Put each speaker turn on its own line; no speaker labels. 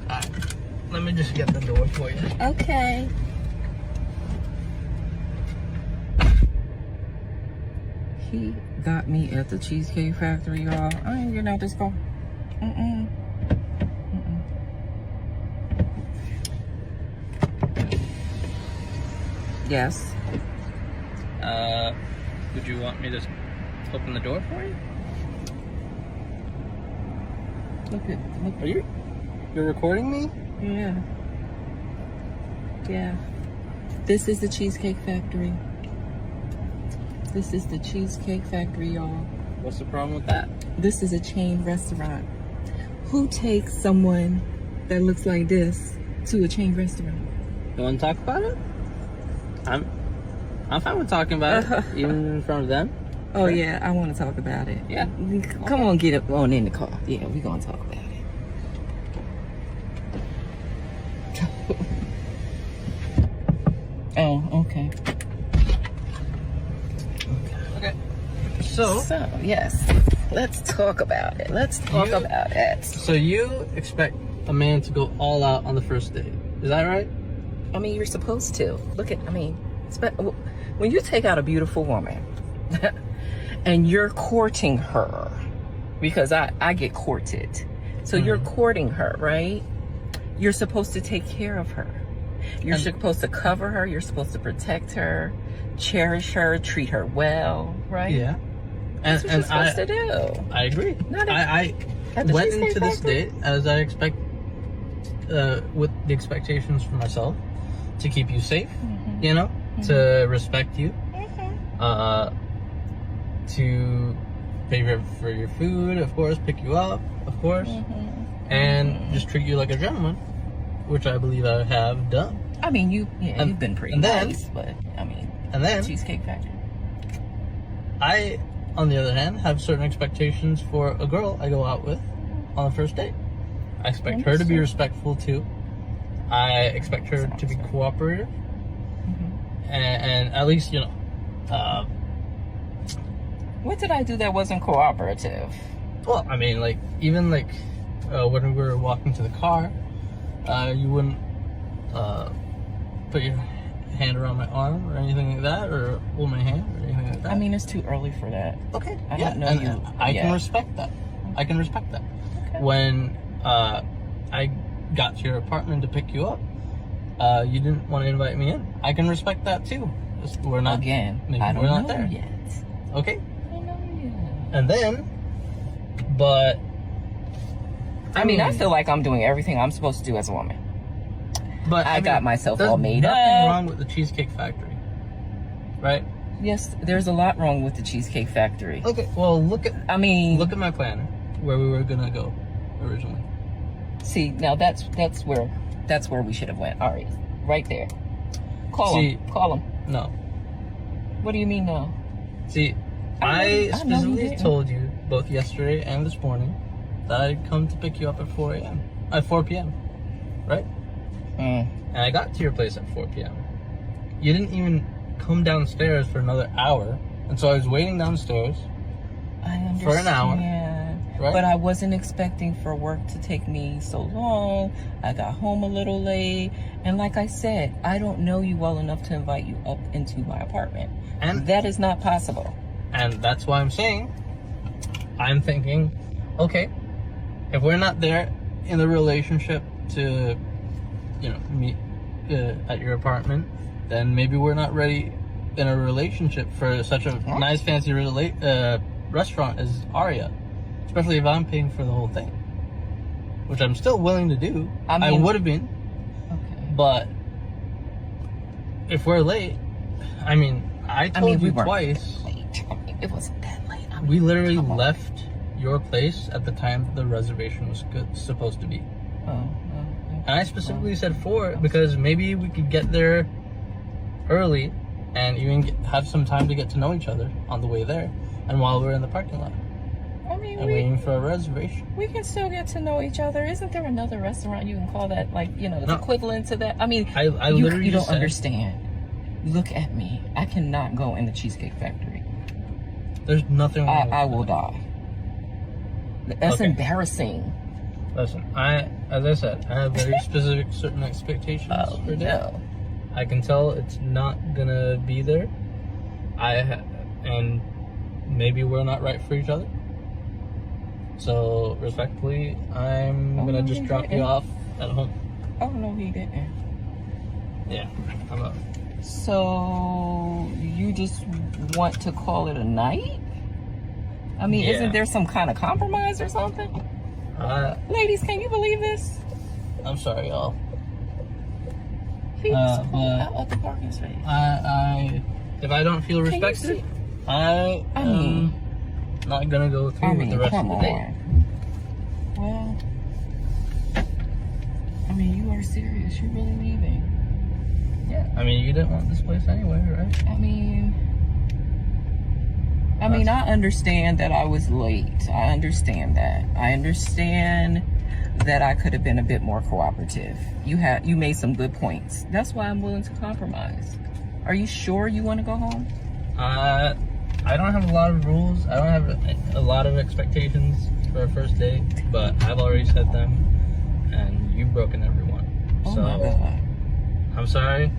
Alright, let me just get the door for you.
Okay. He got me at the Cheesecake Factory, y'all. I ain't getting out this car. Yes.
Would you want me to open the door for you?
Look.
Are you're recording me?
Yeah. Yeah. This is the Cheesecake Factory. This is the Cheesecake Factory, y'all.
What's the problem with that?
This is a chain restaurant. Who takes someone that looks like this to a chain restaurant?
You want to talk about it? I'm fine with talking about it, even in front of them.
Oh, yeah, I want to talk about it.
Yeah.
Come on, get up on in the car. Yeah, we're going to talk about it. Oh, okay.
Okay. So,
yes, let's talk about it. Let's talk about it.
So you expect a man to go all out on the first date. Is that right?
I mean, you're supposed to. Look at, when you take out a beautiful woman and you're courting her, because I get courted. So you're courting her, right? You're supposed to take care of her. You're supposed to cover her. You're supposed to protect her, cherish her, treat her well, right?
Yeah.
That's what you're supposed to do.
I agree. I went into this date as I expect, with the expectations for myself, to keep you safe, you know, to respect you, to pay for your food, of course, pick you up, of course, and just treat you like a gentleman, which I believe I have done.
I mean, you've been pretty nice, but I mean,
and then
Cheesecake Factory.
I, on the other hand, have certain expectations for a girl I go out with on the first date. I expect her to be respectful too. I expect her to be cooperative, and at least, you know.
What did I do that wasn't cooperative?
Well, I mean, like, even like when we were walking to the car, you wouldn't put your hand around my arm or anything like that, or hold my hand or anything like that.
I mean, it's too early for that.
Okay.
I don't know you.
I can respect that. I can respect that.
Okay.
When I got to your apartment to pick you up, you didn't want to invite me in. I can respect that too. We're not
again.
Maybe
I don't
we're not
know
there
yet.
Okay.
I don't know yet.
And then, but
I mean, I feel like I'm doing everything I'm supposed to do as a woman.
But
I got myself all made
up. There's nothing wrong
up.
with the Cheesecake Factory, right?
Yes, there's a lot wrong with the Cheesecake Factory.
Okay, well, look at my planner, where we were gonna go originally.
See, now that's where we should have went. All right there. Call him.
No.
What do you mean no?
See, I specifically told you both yesterday and this morning that I'd come to pick you up at 4 p.m. Right? And I got to your place at 4 p.m. You didn't even come downstairs for another hour, and so I was waiting downstairs for an hour. Right?
But I wasn't expecting for work to take me so long. I got home a little late, and like I said, I don't know you well enough to invite you up into my apartment, and that is not possible.
And that's why I'm saying, I'm thinking, okay, if we're not there in the relationship to, you know, meet at your apartment, then maybe we're not ready in a relationship for such a nice fancy restaurant as Aria, especially if I'm paying for the whole thing, which I'm still willing to do. I would have been, but if we're late, I mean, I told you twice.
It wasn't that late.
We literally left your place at the time the reservation was supposed to be. And I specifically said 4 because maybe we could get there early and even have some time to get to know each other on the way there and while we're in the parking lot.
I mean,
and waiting for a reservation.
We can still get to know each other. Isn't there another restaurant you can call that, like, you know, the equivalent to that? I mean,
I literally
you don't understand. Look at me. I cannot go in the Cheesecake Factory.
There's nothing wrong with
I will die. That's embarrassing.
Listen, as I said, I have very specific certain expectations for that.
No.
I can tell it's not gonna be there. And maybe we're not right for each other. So respectfully, I'm gonna just drop you off at home.
Oh no, he didn't.
Yeah, I'm up.
So you just want to call it a night? I mean,
Yeah.
isn't there some kind of compromise or something? Ladies, can you believe this?
I'm sorry, y'all.
He was
but
pulled out of the parking space.
If I don't feel
Can you
respected,
see?
I
mean,
am not gonna go through with the rest of the day.
Well, I mean, you are serious. You're really leaving.
Yeah, I mean, you didn't want this place anyway, right?
I mean, I understand that I was late. I understand that. I understand that I could have been a bit more cooperative. You made some good points. That's why I'm willing to compromise. Are you sure you want to go home?
I don't have a lot of rules. I don't have a lot of expectations for a first date, but I've already set them, and you've broken every one.
Oh
So
my God.
I'm sorry.